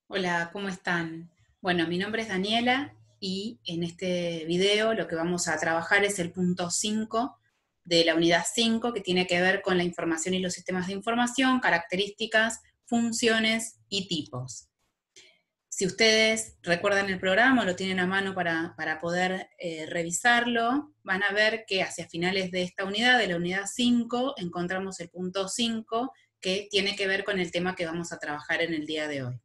Hola, ¿cómo están? Bueno, mi nombre es Daniela y en este video lo que vamos a trabajar es el punto 5 de la unidad 5 que tiene que ver con la información y los sistemas de información, características, funciones y tipos. Si ustedes recuerdan el programa o lo tienen a mano para poder revisarlo, van a ver que hacia finales de esta unidad, de la unidad 5, encontramos el punto 5 que tiene que ver con el tema que vamos a trabajar en el día de hoy.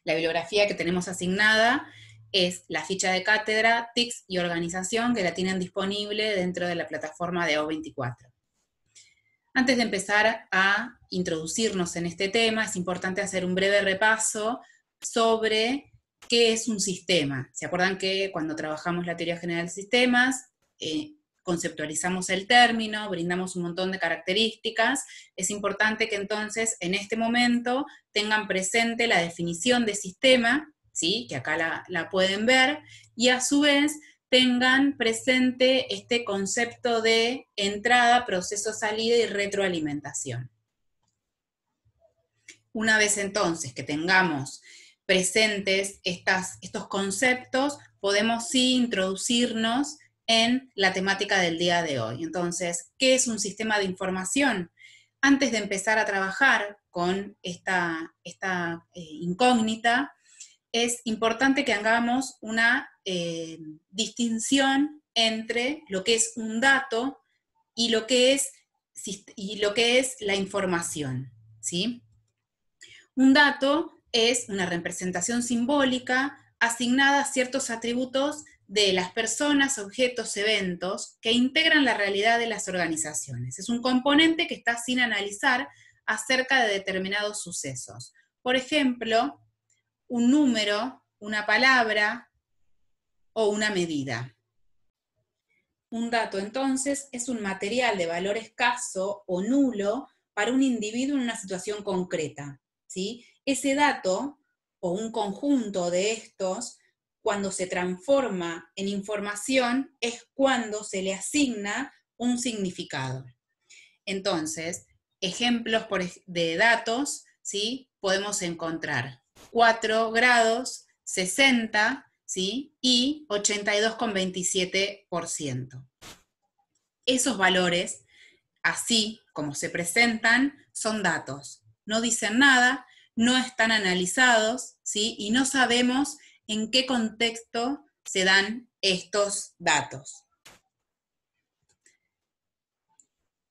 La bibliografía que tenemos asignada es la ficha de cátedra, TICS y organización que la tienen disponible dentro de la plataforma de O24. Antes de empezar a introducirnos en este tema, es importante hacer un breve repaso sobre qué es un sistema. ¿Se acuerdan que cuando trabajamos la teoría general de sistemas, conceptualizamos el término, brindamos un montón de características? Es importante que entonces en este momento tengan presente la definición de sistema, ¿sí? Que acá la pueden ver, y a su vez tengan presente este concepto de entrada, proceso, salida y retroalimentación. Una vez entonces que tengamos presentes estos conceptos, podemos sí introducirnos en la temática del día de hoy. Entonces, ¿qué es un sistema de información? Antes de empezar a trabajar con esta incógnita, es importante que hagamos una distinción entre lo que es un dato y lo que es la información, ¿sí? Un dato es una representación simbólica asignada a ciertos atributos de las personas, objetos, eventos que integran la realidad de las organizaciones. Es un componente que está sin analizar acerca de determinados sucesos. Por ejemplo, un número, una palabra o una medida. Un dato, entonces, es un material de valor escaso o nulo para un individuo en una situación concreta, ¿sí? Ese dato, o un conjunto de estos, cuando se transforma en información, es cuando se le asigna un significado. Entonces, ejemplos de datos, ¿sí? Podemos encontrar 4 grados, 60, ¿sí? Y 82,27%. Esos valores, así como se presentan, son datos. No dicen nada, no están analizados, ¿sí? Y no sabemos en qué contexto se dan estos datos.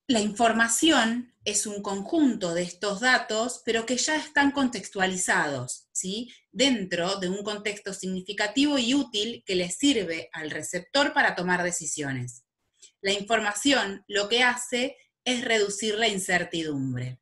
La información es un conjunto de estos datos, pero que ya están contextualizados, ¿sí? Dentro de un contexto significativo y útil que le sirve al receptor para tomar decisiones. La información lo que hace es reducir la incertidumbre.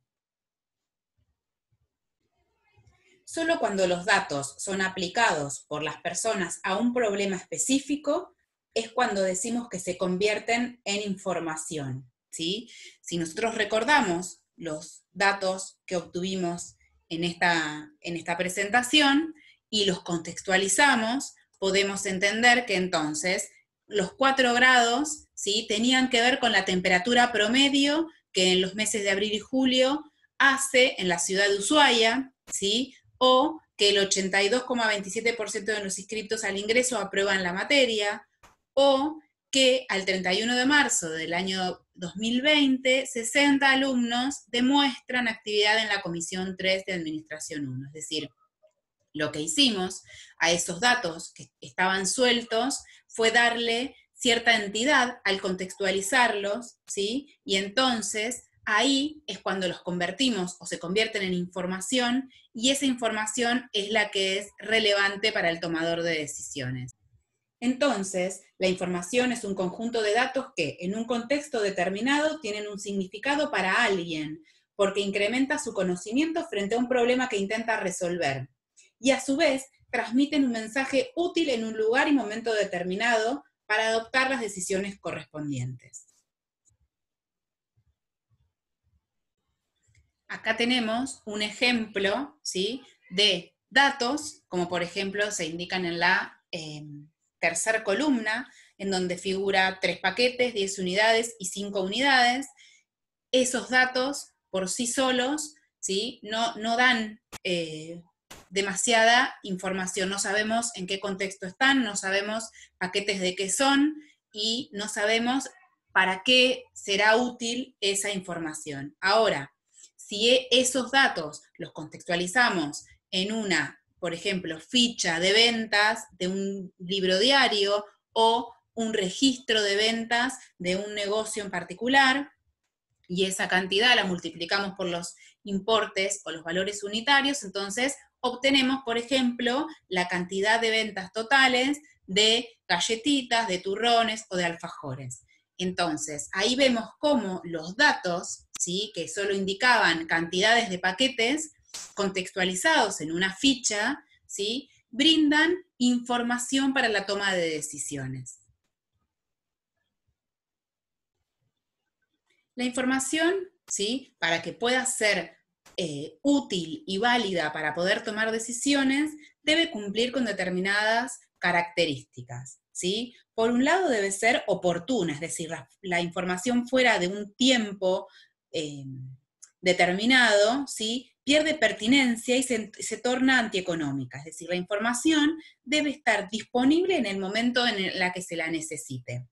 Solo cuando los datos son aplicados por las personas a un problema específico es cuando decimos que se convierten en información, ¿sí? Si nosotros recordamos los datos que obtuvimos en esta presentación y los contextualizamos, podemos entender que entonces los 4 grados, ¿sí? Tenían que ver con la temperatura promedio que en los meses de abril y julio hace en la ciudad de Ushuaia, ¿sí? O que el 82,27% de los inscritos al ingreso aprueban la materia, o que al 31 de marzo del año 2020, 60 alumnos demuestran actividad en la Comisión 3 de Administración 1. Es decir, lo que hicimos a esos datos que estaban sueltos fue darle cierta entidad al contextualizarlos, ¿sí? Y entonces ahí es cuando los convertimos o se convierten en información, y esa información es la que es relevante para el tomador de decisiones. Entonces, la información es un conjunto de datos que, en un contexto determinado, tienen un significado para alguien, porque incrementa su conocimiento frente a un problema que intenta resolver. Y a su vez, transmiten un mensaje útil en un lugar y momento determinado para adoptar las decisiones correspondientes. Acá tenemos un ejemplo, ¿sí?, de datos, como por ejemplo se indican en la tercera columna, en donde figura 3 paquetes, 10 unidades y 5 unidades. Esos datos por sí solos, ¿sí?, no dan demasiada información, no sabemos en qué contexto están, no sabemos paquetes de qué son, y no sabemos para qué será útil esa información. Ahora, si esos datos los contextualizamos en una, por ejemplo, ficha de ventas de un libro diario o un registro de ventas de un negocio en particular, y esa cantidad la multiplicamos por los importes o los valores unitarios, entonces obtenemos, por ejemplo, la cantidad de ventas totales de galletitas, de turrones o de alfajores. Entonces, ahí vemos cómo los datos, ¿sí?, que solo indicaban cantidades de paquetes, contextualizados en una ficha, ¿sí?, brindan información para la toma de decisiones. La información, ¿sí?, para que pueda ser útil y válida para poder tomar decisiones, debe cumplir con determinadas características, ¿sí? Por un lado debe ser oportuna, es decir, la información fuera de un tiempo determinado, ¿sí?, pierde pertinencia y se torna antieconómica, es decir, la información debe estar disponible en el momento en el que se la necesite.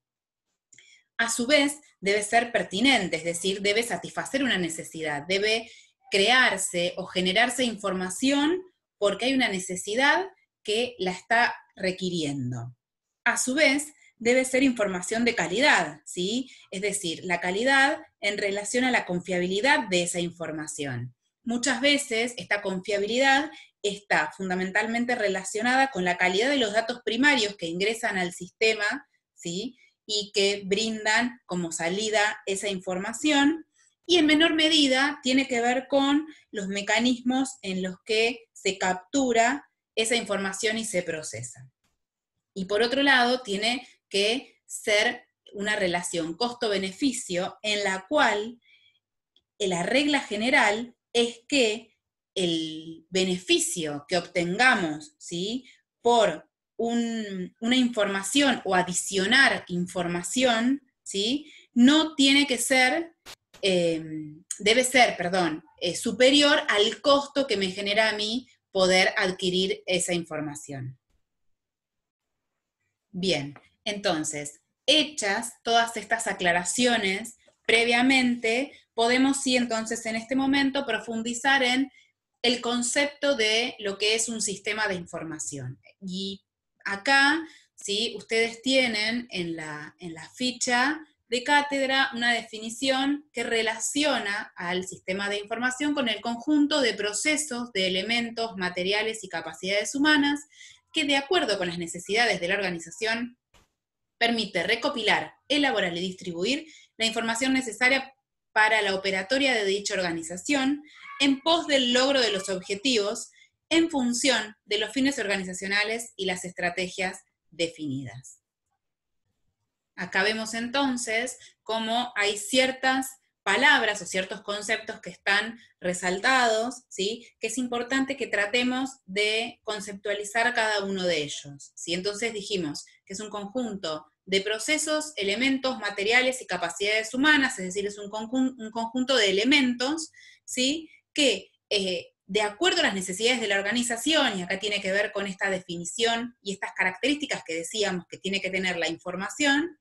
A su vez, debe ser pertinente, es decir, debe satisfacer una necesidad, debe crearse o generarse información porque hay una necesidad que la está requiriendo. A su vez, debe ser información de calidad, ¿sí? Es decir, la calidad en relación a la confiabilidad de esa información. Muchas veces esta confiabilidad está fundamentalmente relacionada con la calidad de los datos primarios que ingresan al sistema, ¿sí?, y que brindan como salida esa información, y en menor medida tiene que ver con los mecanismos en los que se captura esa información y se procesa. Y por otro lado, tiene que ser una relación costo-beneficio en la cual la regla general es que el beneficio que obtengamos, ¿sí?, por una información o adicionar información, ¿sí?, no tiene que ser, debe ser, superior al costo que me genera a mí poder adquirir esa información. Bien, entonces, hechas todas estas aclaraciones previamente, podemos sí entonces en este momento profundizar en el concepto de lo que es un sistema de información. Y acá, ¿sí?, ustedes tienen en la ficha de cátedra una definición que relaciona al sistema de información con el conjunto de procesos, de elementos, materiales y capacidades humanas que, de acuerdo con las necesidades de la organización, permite recopilar, elaborar y distribuir la información necesaria para la operatoria de dicha organización en pos del logro de los objetivos en función de los fines organizacionales y las estrategias definidas. Acá vemos entonces cómo hay ciertas palabras o ciertos conceptos que están resaltados, ¿sí?, que es importante que tratemos de conceptualizar cada uno de ellos, ¿sí? Entonces dijimos que es un conjunto de procesos, elementos, materiales y capacidades humanas, es decir, es un conjunto de elementos, ¿sí?, que de acuerdo a las necesidades de la organización, y acá tiene que ver con esta definición y estas características que decíamos que tiene que tener la información,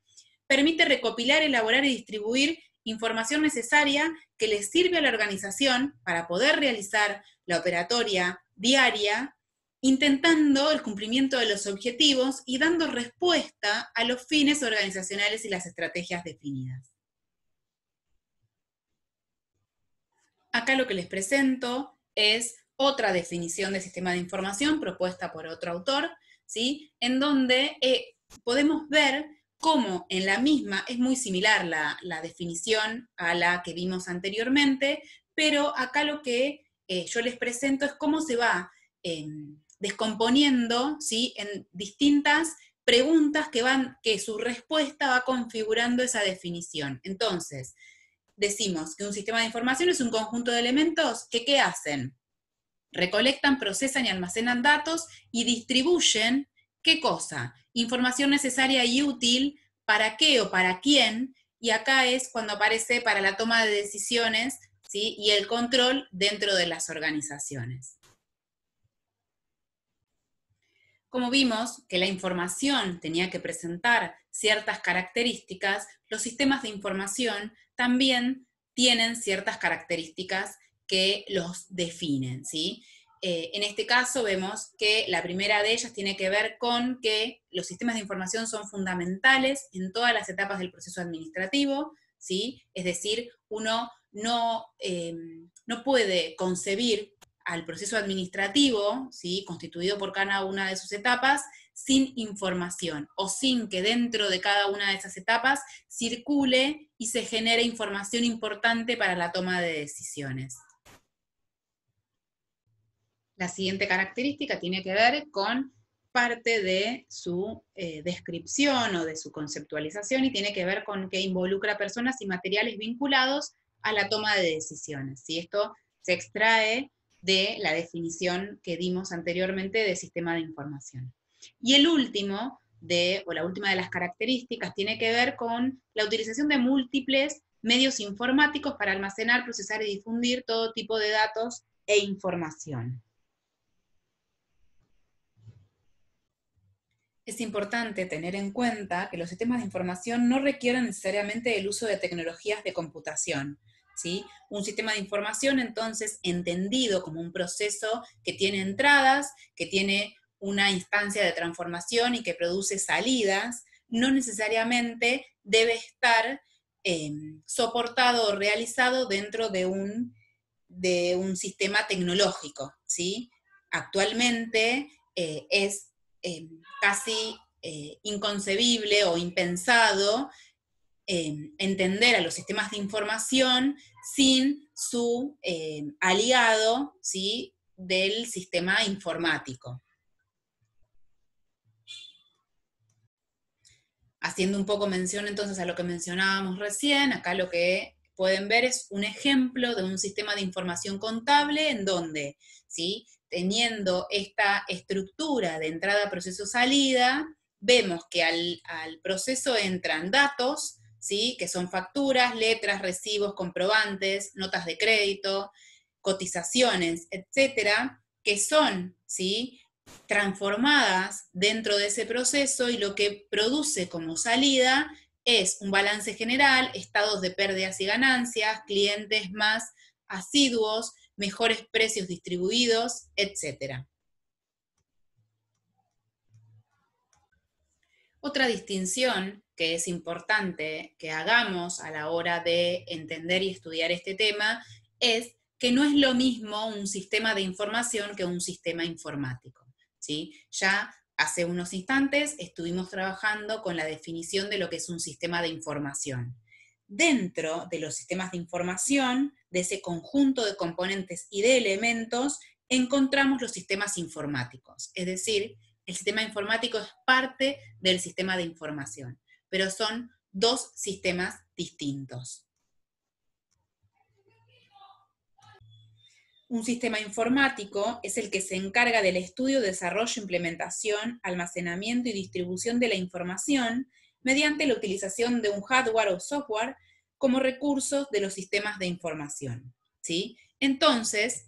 permite recopilar, elaborar y distribuir información necesaria que le sirve a la organización para poder realizar la operatoria diaria, intentando el cumplimiento de los objetivos y dando respuesta a los fines organizacionales y las estrategias definidas. Acá lo que les presento es otra definición de sistema de información propuesta por otro autor, ¿sí?, en donde podemos ver cómo en la misma es muy similar la definición a la que vimos anteriormente, pero acá lo que yo les presento es cómo se va descomponiendo, ¿sí?, en distintas preguntas que su respuesta va configurando esa definición. Entonces, decimos que un sistema de información es un conjunto de elementos que ¿qué hacen? Recolectan, procesan y almacenan datos y distribuyen, ¿qué cosa? Información necesaria y útil, ¿para qué o para quién? Y acá es cuando aparece para la toma de decisiones, ¿sí?, y el control dentro de las organizaciones. Como vimos que la información tenía que presentar ciertas características, los sistemas de información también tienen ciertas características que los definen, ¿sí? En este caso vemos que la primera de ellas tiene que ver con que los sistemas de información son fundamentales en todas las etapas del proceso administrativo, ¿sí? Es decir, uno no puede concebir al proceso administrativo, ¿sí? Constituido por cada una de sus etapas, sin información o sin que dentro de cada una de esas etapas circule y se genere información importante para la toma de decisiones. La siguiente característica tiene que ver con parte de su descripción o de su conceptualización y tiene que ver con que involucra personas y materiales vinculados a la toma de decisiones. ¿Sí? Esto se extrae de la definición que dimos anteriormente de sistema de información. Y el último, la última de las características, tiene que ver con la utilización de múltiples medios informáticos para almacenar, procesar y difundir todo tipo de datos e información. Es importante tener en cuenta que los sistemas de información no requieren necesariamente el uso de tecnologías de computación, ¿sí? Un sistema de información, entonces, entendido como un proceso que tiene entradas, que tiene una instancia de transformación y que produce salidas, no necesariamente debe estar soportado o realizado dentro de un sistema tecnológico, ¿sí? Actualmente es casi inconcebible o impensado entender a los sistemas de información sin su aliado, ¿sí? Del sistema informático. Haciendo un poco mención entonces a lo que mencionábamos recién, acá lo que pueden ver es un ejemplo de un sistema de información contable en donde, ¿sí? Teniendo esta estructura de entrada, proceso, salida, vemos que al proceso entran datos, ¿sí? Que son facturas, letras, recibos, comprobantes, notas de crédito, cotizaciones, etcétera, que son, ¿sí? Transformadas dentro de ese proceso y lo que produce como salida es un balance general, estados de pérdidas y ganancias, clientes más asiduos, mejores precios distribuidos, etc. Otra distinción que es importante que hagamos a la hora de entender y estudiar este tema es que no es lo mismo un sistema de información que un sistema informático, ¿sí? Ya hace unos instantes estuvimos trabajando con la definición de lo que es un sistema de información. Dentro de los sistemas de información, de ese conjunto de componentes y de elementos, encontramos los sistemas informáticos, es decir, el sistema informático es parte del sistema de información, pero son dos sistemas distintos. Un sistema informático es el que se encarga del estudio, desarrollo, implementación, almacenamiento y distribución de la información mediante la utilización de un hardware o software como recursos de los sistemas de información, ¿sí? Entonces,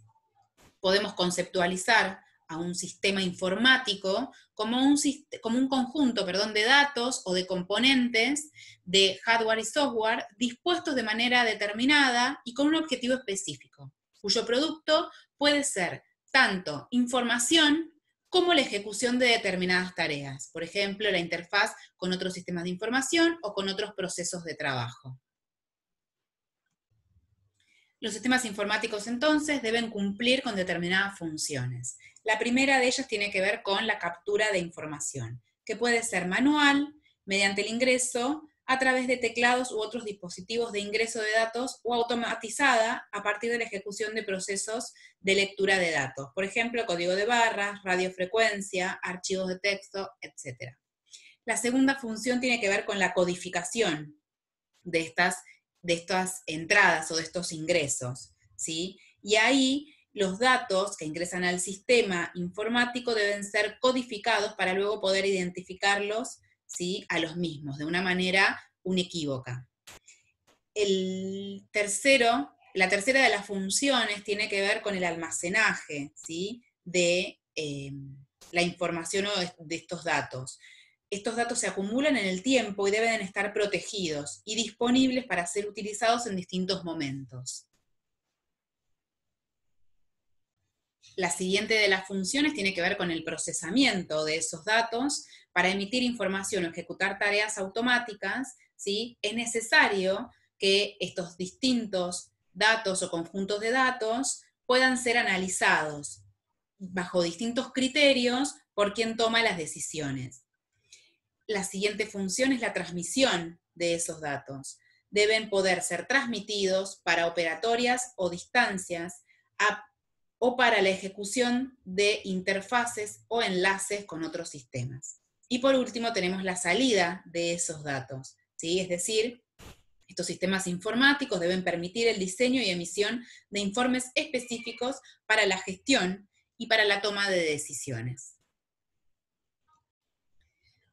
podemos conceptualizar a un sistema informático como un conjunto, de datos o de componentes de hardware y software dispuestos de manera determinada y con un objetivo específico, cuyo producto puede ser tanto información como la ejecución de determinadas tareas, por ejemplo, la interfaz con otros sistemas de información o con otros procesos de trabajo. Los sistemas informáticos entonces deben cumplir con determinadas funciones. La primera de ellas tiene que ver con la captura de información, que puede ser manual, mediante el ingreso, a través de teclados u otros dispositivos de ingreso de datos, o automatizada a partir de la ejecución de procesos de lectura de datos, por ejemplo, código de barras, radiofrecuencia, archivos de texto, etc. La segunda función tiene que ver con la codificación de estas entradas o de estos ingresos, ¿sí? Y ahí los datos que ingresan al sistema informático deben ser codificados para luego poder identificarlos, ¿sí? A los mismos, de una manera inequívoca. La tercera de las funciones tiene que ver con el almacenaje, ¿sí? De la información de estos datos. Estos datos se acumulan en el tiempo y deben estar protegidos y disponibles para ser utilizados en distintos momentos. La siguiente de las funciones tiene que ver con el procesamiento de esos datos. Para emitir información o ejecutar tareas automáticas, ¿sí? Es necesario que estos distintos datos o conjuntos de datos puedan ser analizados bajo distintos criterios por quien toma las decisiones. La siguiente función es la transmisión de esos datos. Deben poder ser transmitidos para operatorias o distancias o para la ejecución de interfaces o enlaces con otros sistemas. Y por último tenemos la salida de esos datos, ¿sí? Es decir, estos sistemas informáticos deben permitir el diseño y emisión de informes específicos para la gestión y para la toma de decisiones.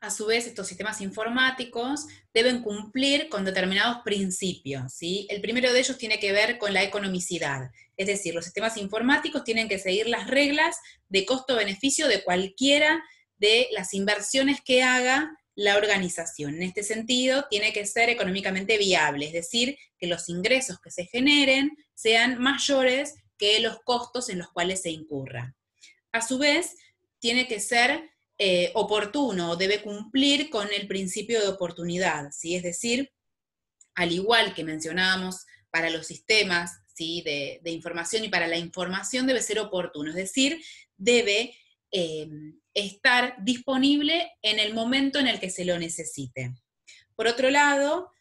A su vez, estos sistemas informáticos deben cumplir con determinados principios, ¿sí? El primero de ellos tiene que ver con la economicidad, es decir, los sistemas informáticos tienen que seguir las reglas de costo-beneficio de cualquiera de las inversiones que haga la organización. En este sentido, tiene que ser económicamente viable, es decir, que los ingresos que se generen sean mayores que los costos en los cuales se incurra. A su vez, tiene que ser oportuno, debe cumplir con el principio de oportunidad, ¿sí? Es decir, al igual que mencionábamos para los sistemas, ¿sí? de información y para la información debe ser oportuno, es decir, debe estar disponible en el momento en el que se lo necesite. Por otro lado,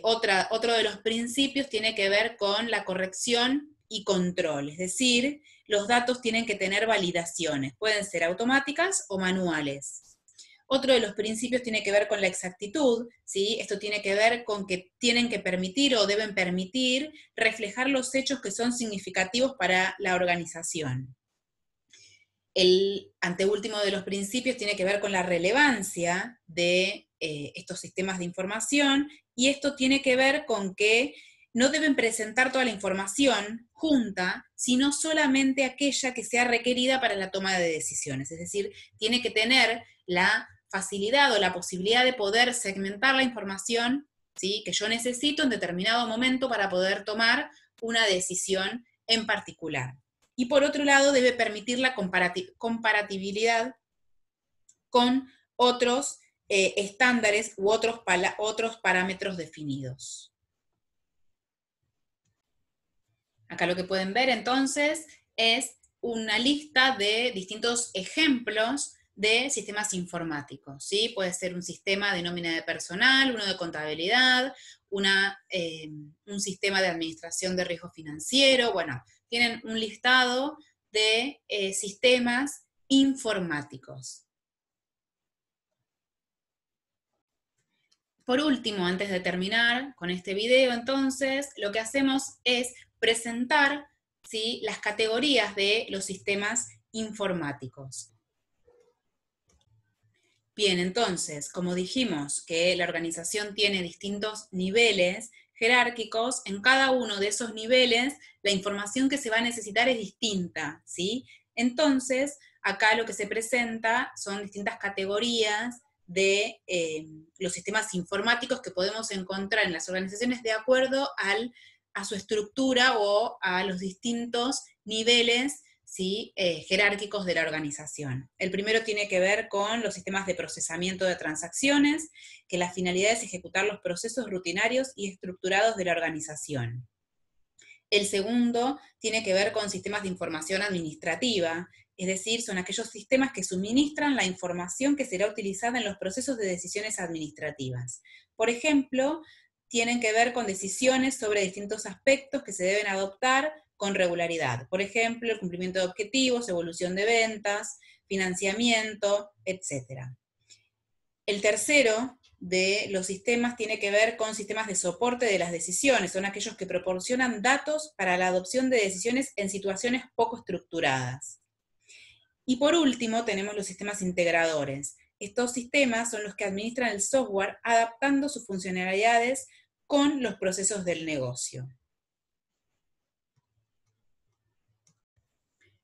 otro de los principios tiene que ver con la corrección y control, es decir, los datos tienen que tener validaciones, pueden ser automáticas o manuales. Otro de los principios tiene que ver con la exactitud, ¿sí? Esto tiene que ver con que tienen que permitir o deben permitir reflejar los hechos que son significativos para la organización. El anteúltimo de los principios tiene que ver con la relevancia de estos sistemas de información, y esto tiene que ver con que no deben presentar toda la información junta, sino solamente aquella que sea requerida para la toma de decisiones. Es decir, tiene que tener la facilidad o la posibilidad de poder segmentar la información, ¿sí? que yo necesito en determinado momento para poder tomar una decisión en particular. Y por otro lado, debe permitir la comparatibilidad con otros estándares u otros parámetros definidos. Acá lo que pueden ver entonces es una lista de distintos ejemplos de sistemas informáticos, ¿sí? Puede ser un sistema de nómina de personal, uno de contabilidad, un sistema de administración de riesgo financiero, bueno, tienen un listado de sistemas informáticos. Por último, antes de terminar con este video, entonces, lo que hacemos es presentar, ¿sí? las categorías de los sistemas informáticos. Bien, entonces, como dijimos que la organización tiene distintos niveles jerárquicos, en cada uno de esos niveles la información que se va a necesitar es distinta, ¿sí? Entonces, acá lo que se presenta son distintas categorías de los sistemas informáticos que podemos encontrar en las organizaciones de acuerdo a su estructura o a los distintos niveles, ¿sí? Jerárquicos de la organización. El primero tiene que ver con los sistemas de procesamiento de transacciones, que la finalidad es ejecutar los procesos rutinarios y estructurados de la organización. El segundo tiene que ver con sistemas de información administrativa, es decir, son aquellos sistemas que suministran la información que será utilizada en los procesos de decisiones administrativas. Por ejemplo, tienen que ver con decisiones sobre distintos aspectos que se deben adoptar con regularidad. Por ejemplo, el cumplimiento de objetivos, evolución de ventas, financiamiento, etc. El tercero de los sistemas tiene que ver con sistemas de soporte de las decisiones, son aquellos que proporcionan datos para la adopción de decisiones en situaciones poco estructuradas. Y por último tenemos los sistemas integradores. Estos sistemas son los que administran el software adaptando sus funcionalidades con los procesos del negocio.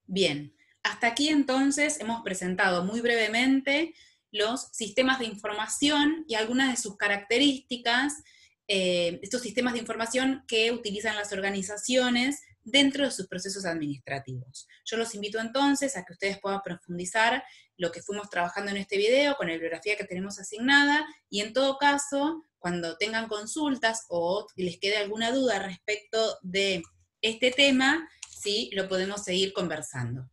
Bien, Hasta aquí entonces hemos presentado muy brevemente los sistemas de información y algunas de sus características, estos sistemas de información que utilizan las organizaciones dentro de sus procesos administrativos. Yo los invito entonces a que ustedes puedan profundizar lo que fuimos trabajando en este video con la bibliografía que tenemos asignada, y en todo caso, cuando tengan consultas o les quede alguna duda respecto de este tema, ¿sí?, lo podemos seguir conversando.